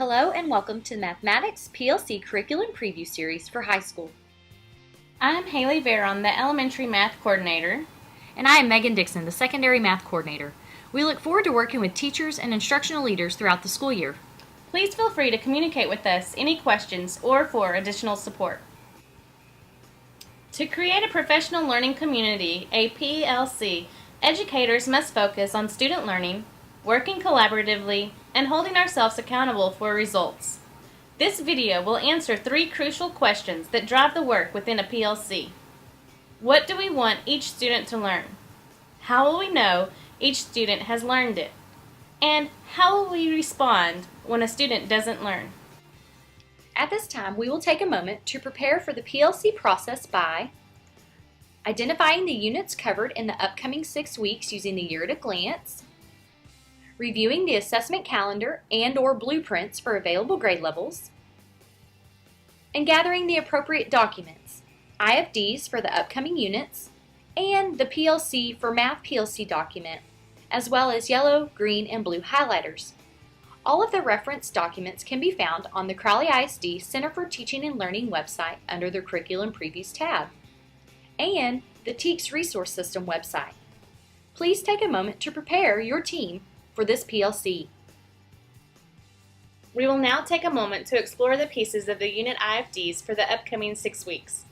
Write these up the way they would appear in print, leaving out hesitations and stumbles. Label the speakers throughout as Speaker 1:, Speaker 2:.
Speaker 1: Hello and welcome to the Mathematics PLC Curriculum Preview Series for high school.
Speaker 2: I'm Haley Veron, the Elementary Math Coordinator.
Speaker 1: And I am Megan Dixon, the Secondary Math Coordinator. We look forward to working with teachers and instructional leaders throughout the school year.
Speaker 2: Please feel free to communicate with us any questions or for additional support. To create a professional learning community, a PLC, educators must focus on student learning, working collaboratively, and holding ourselves accountable for results. This video will answer 3 crucial questions that drive the work within a PLC. What do we want each student to learn? How will we know each student has learned it? And how will we respond when a student doesn't learn?
Speaker 1: At this time, we will take a moment to prepare for the PLC process by identifying the units covered in the upcoming 6 weeks using the year at a glance, reviewing the assessment calendar and/or blueprints for available grade levels, and gathering the appropriate documents, IFDs for the upcoming units, and the PLC for Math PLC document, as well as yellow, green, and blue highlighters. All of the reference documents can be found on the Crowley ISD Center for Teaching and Learning website under the Curriculum Previews tab, and the TEKS Resource System website. Please take a moment to prepare your team for this PLC.
Speaker 2: We will now take a moment to explore the pieces of the unit IFDs for the upcoming 6 weeks.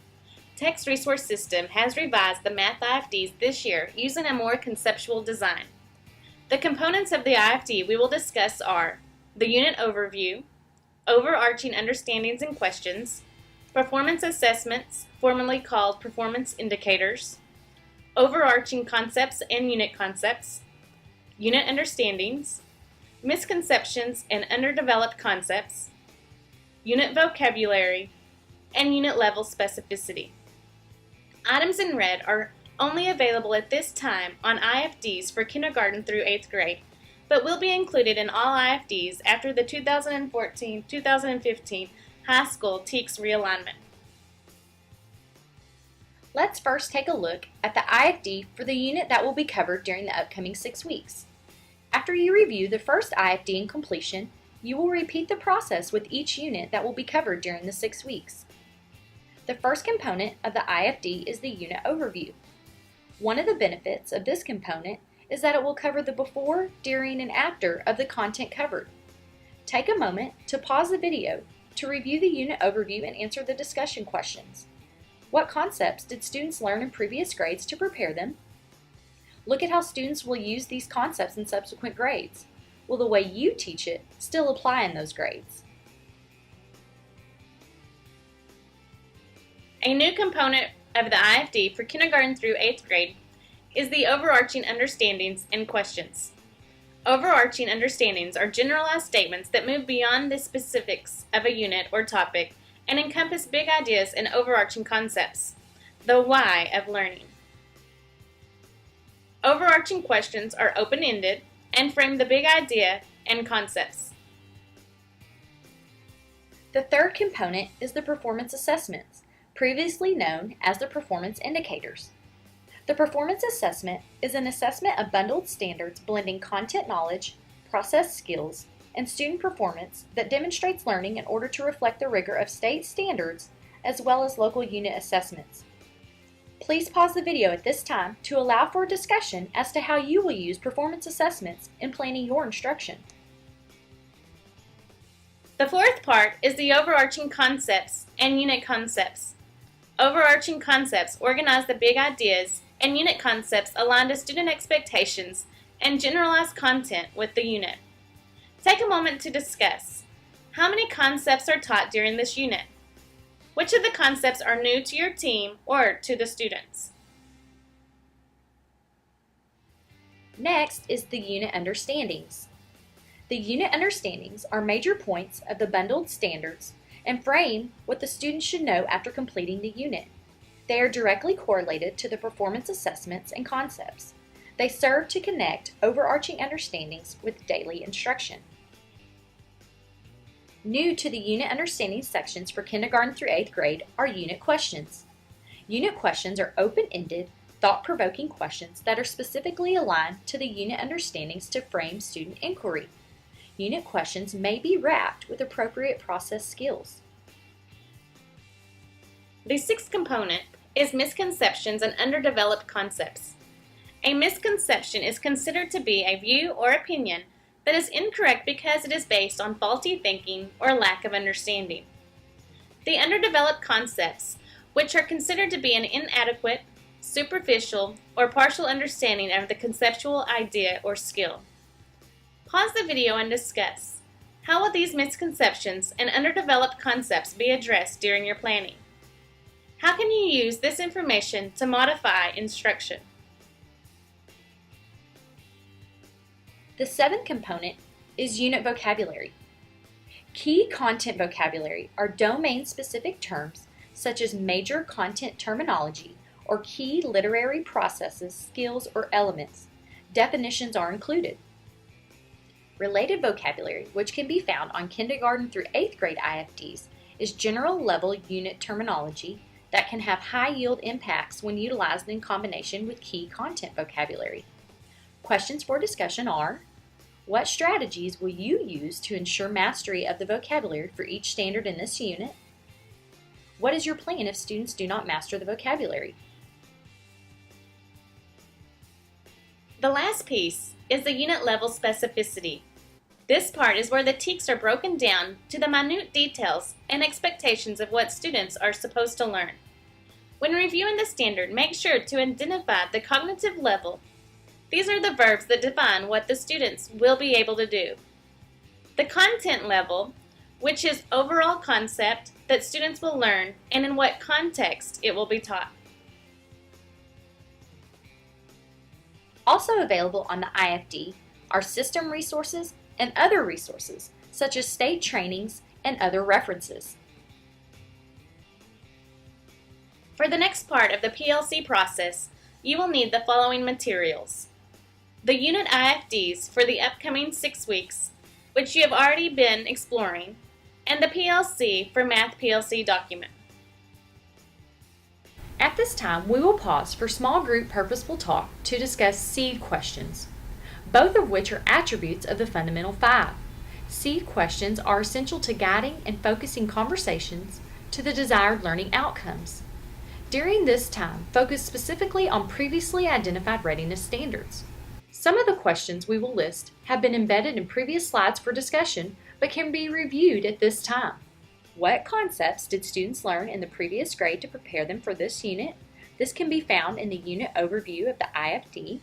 Speaker 2: TEKS Resource System has revised the math IFDs this year using a more conceptual design. The components of the IFD we will discuss are the unit overview, overarching understandings and questions, performance assessments, formerly called performance indicators, overarching concepts and unit concepts, unit understandings, misconceptions and underdeveloped concepts, unit vocabulary, and unit level specificity. Items in red are only available at this time on IFDs for kindergarten through 8th grade, but will be included in all IFDs after the 2014-2015 high school TEKS realignment.
Speaker 1: Let's first take a look at the IFD for the unit that will be covered during the upcoming 6 weeks. After you review the first IFD in completion, you will repeat the process with each unit that will be covered during the 6 weeks. The first component of the IFD is the unit overview. One of the benefits of this component is that it will cover the before, during, and after of the content covered. Take a moment to pause the video to review the unit overview and answer the discussion questions. What concepts did students learn in previous grades to prepare them? Look at how students will use these concepts in subsequent grades. Will the way you teach it still apply in those grades?
Speaker 2: A new component of the IFD for kindergarten through 8th grade is the overarching understandings and questions. Overarching understandings are generalized statements that move beyond the specifics of a unit or topic and encompass big ideas and overarching concepts, the why of learning. Overarching questions are open-ended and frame the big idea and concepts.
Speaker 1: The third component is the performance assessments, previously known as the performance indicators. The performance assessment is an assessment of bundled standards blending content knowledge, process skills, and student performance that demonstrates learning in order to reflect the rigor of state standards as well as local unit assessments. Please pause the video at this time to allow for a discussion as to how you will use performance assessments in planning your instruction.
Speaker 2: The fourth part is the overarching concepts and unit concepts. Overarching concepts organize the big ideas, and unit concepts align to student expectations and generalize content with the unit. Take a moment to discuss. How many concepts are taught during this unit? Which of the concepts are new to your team or to the students?
Speaker 1: Next is the unit understandings. The unit understandings are major points of the bundled standards and frame what the student should know after completing the unit. They are directly correlated to the performance assessments and concepts. They serve to connect overarching understandings with daily instruction. New to the unit understanding sections for kindergarten through 8th grade are unit questions. Unit questions are open-ended, thought-provoking questions that are specifically aligned to the unit understandings to frame student inquiry. Unit questions may be wrapped with appropriate process skills.
Speaker 2: The sixth component is misconceptions and underdeveloped concepts. A misconception is considered to be a view or opinion that is incorrect because it is based on faulty thinking or lack of understanding. The underdeveloped concepts, which are considered to be an inadequate, superficial, or partial understanding of the conceptual idea or skill. Pause the video and discuss. How will these misconceptions and underdeveloped concepts be addressed during your planning? How can you use this information to modify instruction?
Speaker 1: The seventh component is unit vocabulary. Key content vocabulary are domain-specific terms such as major content terminology or key literary processes, skills, or elements. Definitions are included. Related vocabulary, which can be found on kindergarten through 8th grade IFDs, is general level unit terminology that can have high yield impacts when utilized in combination with key content vocabulary. Questions for discussion are: what strategies will you use to ensure mastery of the vocabulary for each standard in this unit? What is your plan if students do not master the vocabulary?
Speaker 2: The last piece is the unit level specificity. This part is where the TEKS are broken down to the minute details and expectations of what students are supposed to learn. When reviewing the standard, make sure to identify the cognitive level. These are the verbs that define what the students will be able to do. The content level, which is overall concept that students will learn and in what context it will be taught.
Speaker 1: Also available on the IFD are system resources and other resources, such as state trainings and other references.
Speaker 2: For the next part of the PLC process, you will need the following materials: the unit IFDs for the upcoming 6 weeks, which you have already been exploring, and the PLC for Math PLC document.
Speaker 1: At this time, we will pause for small group purposeful talk to discuss seed questions, both of which are attributes of the Fundamental 5. Seed questions are essential to guiding and focusing conversations to the desired learning outcomes. During this time, focus specifically on previously identified readiness standards. Some of the questions we will list have been embedded in previous slides for discussion, but can be reviewed at this time. What concepts did students learn in the previous grade to prepare them for this unit? This can be found in the unit overview of the IFD.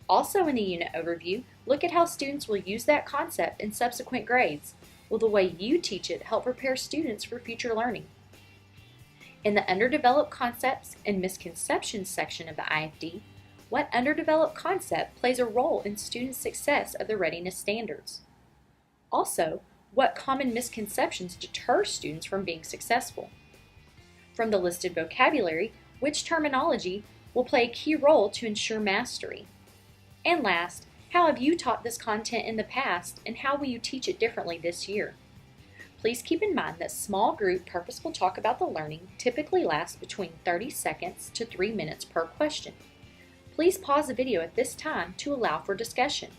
Speaker 1: Also in the unit overview, look at how students will use that concept in subsequent grades. Will the way you teach it help prepare students for future learning? In the underdeveloped concepts and misconceptions section of the IFD, what underdeveloped concept plays a role in student success of the readiness standards? Also, what common misconceptions deter students from being successful? From the listed vocabulary, which terminology will play a key role to ensure mastery? And last, how have you taught this content in the past and how will you teach it differently this year? Please keep in mind that small group purposeful talk about the learning typically lasts between 30 seconds to 3 minutes per question. Please pause the video at this time to allow for discussion.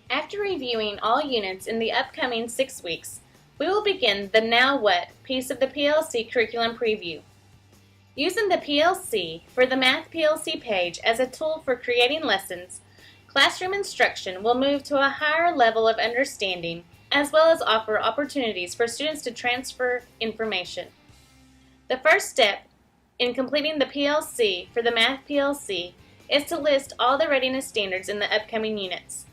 Speaker 2: After reviewing all units in the upcoming 6 weeks, we will begin the Now What piece of the PLC curriculum preview. Using the PLC for the Math PLC page as a tool for creating lessons, classroom instruction will move to a higher level of understanding as well as offer opportunities for students to transfer information. The first step in completing the PLC for the Math PLC is to list all the readiness standards in the upcoming units.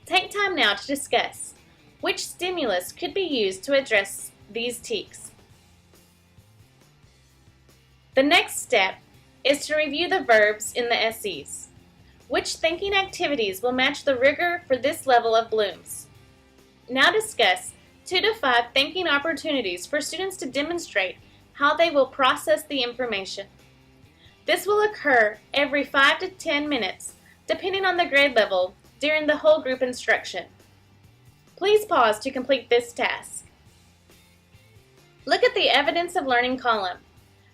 Speaker 2: Take time now to discuss which stimulus could be used to address these TEKS. The next step is to review the verbs in the SEs. Which thinking activities will match the rigor for this level of blooms? Now discuss 2 to 5 thinking opportunities for students to demonstrate how they will process the information. This will occur every 5 to 10 minutes, depending on the grade level, during the whole group instruction. Please pause to complete this task. Look at the Evidence of Learning column.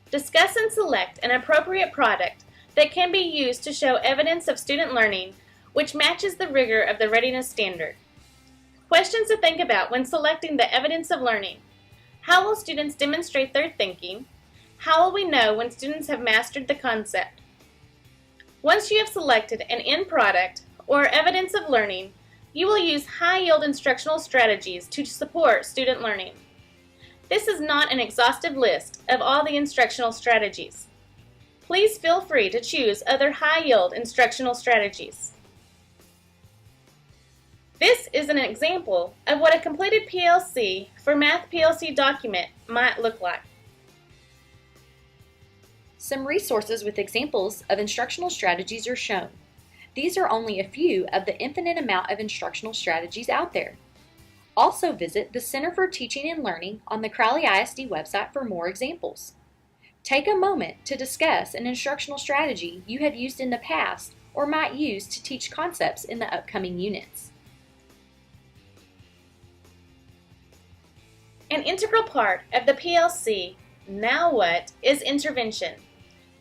Speaker 2: Discuss and select an appropriate product that can be used to show evidence of student learning which matches the rigor of the readiness standard. Questions to think about when selecting the evidence of learning. How will students demonstrate their thinking? How will we know when students have mastered the concept? Once you have selected an end product or evidence of learning, you will use high-yield instructional strategies to support student learning. This is not an exhaustive list of all the instructional strategies. Please feel free to choose other high-yield instructional strategies. This is an example of what a completed PLC for Math PLC document might look like.
Speaker 1: Some resources with examples of instructional strategies are shown. These are only a few of the infinite amount of instructional strategies out there. Also visit the Center for Teaching and Learning on the Crowley ISD website for more examples. Take a moment to discuss an instructional strategy you have used in the past or might use to teach concepts in the upcoming units.
Speaker 2: An integral part of the PLC, Now What, is intervention.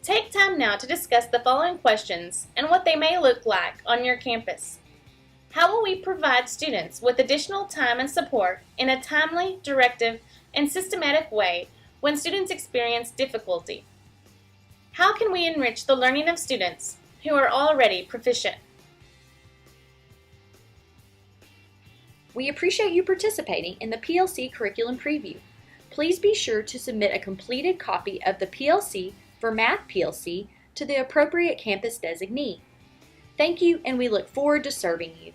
Speaker 2: Take time now to discuss the following questions and what they may look like on your campus. How will we provide students with additional time and support in a timely, directive, and systematic way when students experience difficulty? How can we enrich the learning of students who are already proficient?
Speaker 1: We appreciate you participating in the PLC Curriculum Preview. Please be sure to submit a completed copy of the PLC for Math PLC to the appropriate campus designee. Thank you, and we look forward to serving you.